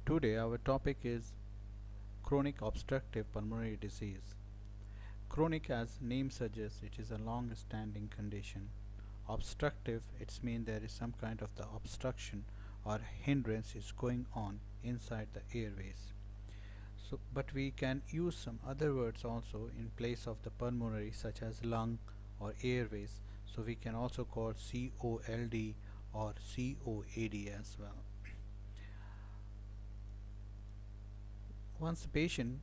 Today our topic is chronic obstructive pulmonary disease. Chronic, as name suggests, it is a long-standing condition. Obstructive, it's mean there is some kind of the obstruction or hindrance is going on inside the airways. But we can use some other words also in place of the pulmonary, such as lung or airways. So we can also call COLD or COAD as well. Once a patient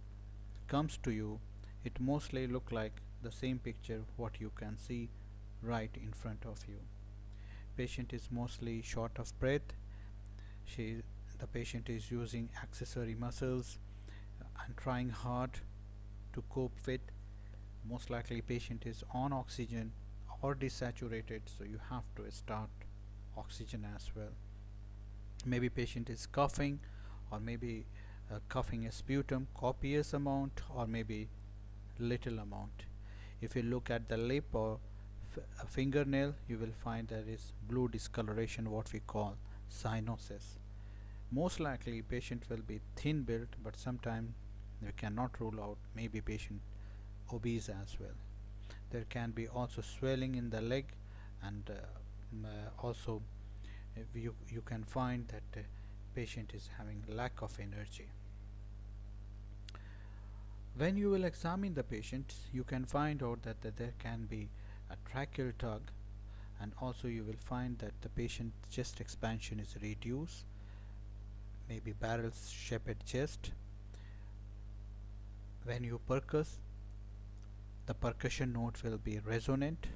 comes to you, it mostly look like the same picture what you can see right in front of you. Patient is mostly short of breath. She, the patient is using accessory muscles and trying hard to cope with. Most likely patient is on oxygen or desaturated, so you have to start oxygen as well. Maybe patient is coughing, or maybe coughing a sputum copious amount, or maybe little amount. If you look at the lip or a fingernail, you will find there is blue discoloration, what we call cyanosis. Most likely patient will be thin built, but sometimes we cannot rule out maybe patient obese as well. There can be also swelling in the leg, and also you can find that patient is having lack of energy. When you will examine the patient, you can find out that there can be a tracheal tug, and also you will find that the patient's chest expansion is reduced, maybe barrel shaped chest. When you percuss, the percussion note will be resonant.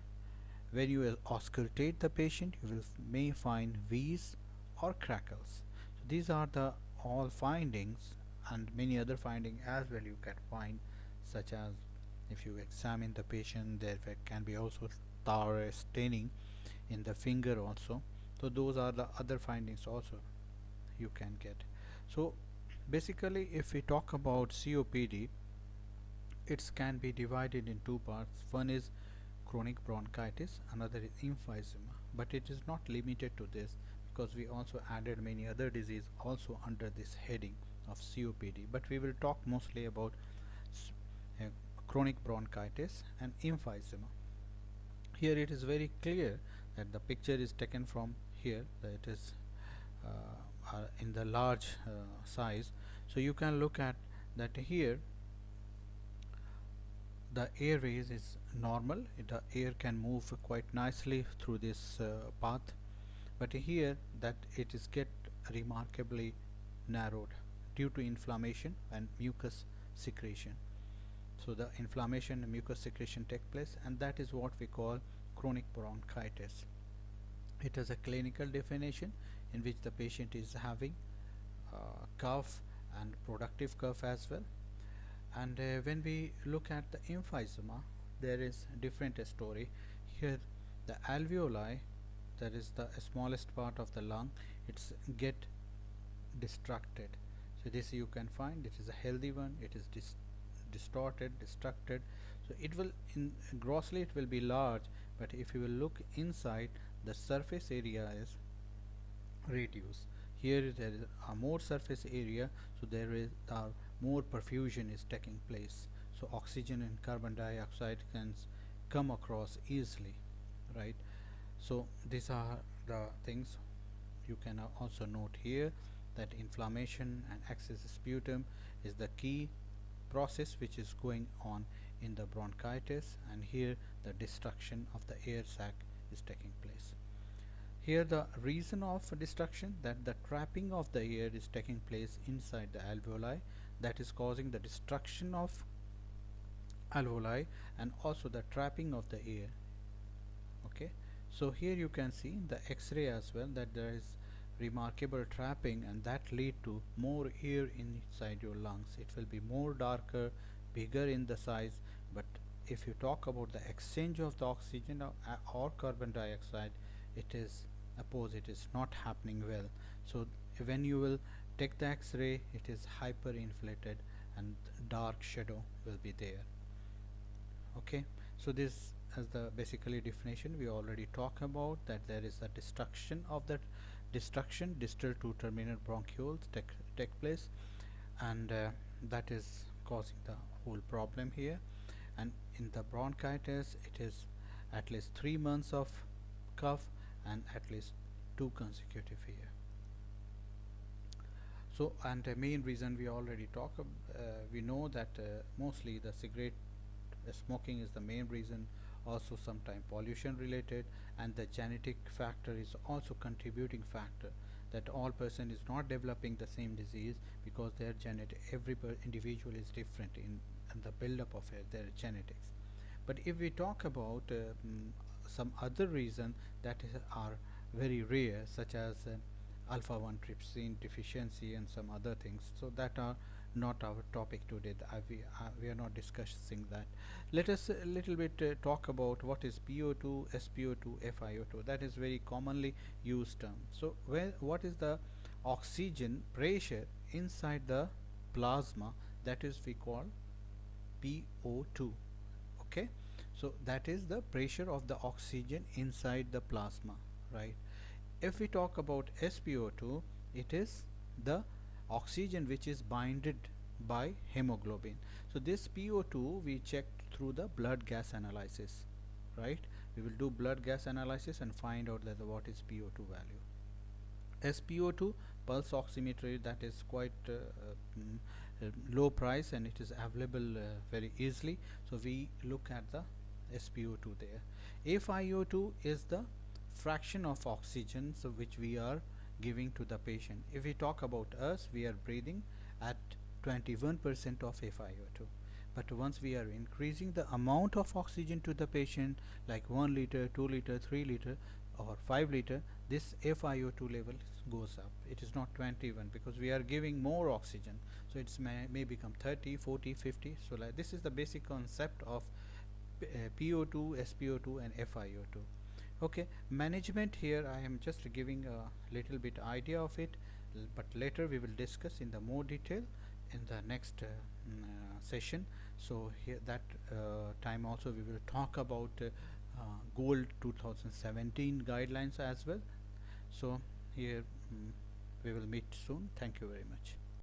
When you will auscultate the patient, you will may find wheeze or crackles. So these are the all findings, and many other findings as well you can find, such as if you examine the patient, there can be also tar staining in the finger also. So those are the other findings also you can get. So basically, if we talk about COPD, it can be divided in two parts. One is chronic bronchitis, another is emphysema, but it is not limited to this, because we also added many other diseases also under this heading of COPD, but we will talk mostly about uh, chronic bronchitis and emphysema. Here it is very clear that the picture is taken from here, that it is in the large size. So you can look at that here the airways is normal, the air can move quite nicely through this path, but here that it is get remarkably narrowed due to inflammation and mucus secretion. So the inflammation and mucus secretion take place, and that is what we call chronic bronchitis. It has a clinical definition in which the patient is having cough and productive cough as well. And when we look at the emphysema, there is a different story. Here the alveoli, that is the smallest part of the lung, it's get distracted. So this you can find, it is a healthy one, it is distorted, distracted. So it will, in grossly it will be large, but if you will look inside, the surface area is reduced. Here there is a more surface area, so there is more perfusion is taking place, so oxygen and carbon dioxide can come across easily, right? So these are the things you can also note here, that inflammation and excess sputum is the key process which is going on in the bronchitis, and here the destruction of the air sac is taking place. Here the reason of destruction, that the trapping of the air is taking place inside the alveoli, that is causing the destruction of alveoli and also the trapping of the air. Okay, so here you can see in the X-ray as well that there is remarkable trapping, and that lead to more air inside your lungs. It will be more darker, bigger in the size, but if you talk about the exchange of the oxygen or carbon dioxide, it is opposite, is not happening well. So when you will take the X-ray, it is hyperinflated and dark shadow will be there. Okay, so this as the basically definition we already talk about, that there is a destruction of the destruction distal to terminal bronchioles take place, and that is causing the whole problem here. And in the bronchitis, it is at least 3 months of cough and at least 2 consecutive year. So, and the main reason we already we know that mostly the cigarette smoking is the main reason, also sometimes pollution related, and the genetic factor is also contributing factor, that all person is not developing the same disease because their genetic, every individual is different in the buildup of their genetics. But if we talk about some other reason that are very rare, such as alpha 1 trypsin deficiency and some other things, so that are not our topic today. We are not discussing that. Let us a little bit talk about what is PO2, SpO2, FiO2. That is very commonly used term. So what is the oxygen pressure inside the plasma, that is we call PO2. Okay, so that is the pressure of the oxygen inside the plasma, right? If we talk about SpO2, it is the oxygen which is binded by hemoglobin. So this PO2 we checked through the blood gas analysis, right? We will do blood gas analysis and find out that what is PO2 value. SpO2 pulse oximetry, that is quite low price and it is available very easily, so we look at the SpO2 there. FiO2 is the fraction of oxygen so which we are giving to the patient. If we talk about us, we are breathing at 21% of FiO2, but once we are increasing the amount of oxygen to the patient, like 1 liter, 2 liter, 3 liter or 5 liter, this FiO2 level goes up. It is not 21 because we are giving more oxygen, so it may become 30, 40, 50. So like this is the basic concept of PO2, SpO2 and FiO2. Okay, management here I am just giving a little bit idea of it, but later we will discuss in the more detail in the next session. So here that time also we will talk about GOLD 2017 guidelines as well. So here we will meet soon. Thank you very much.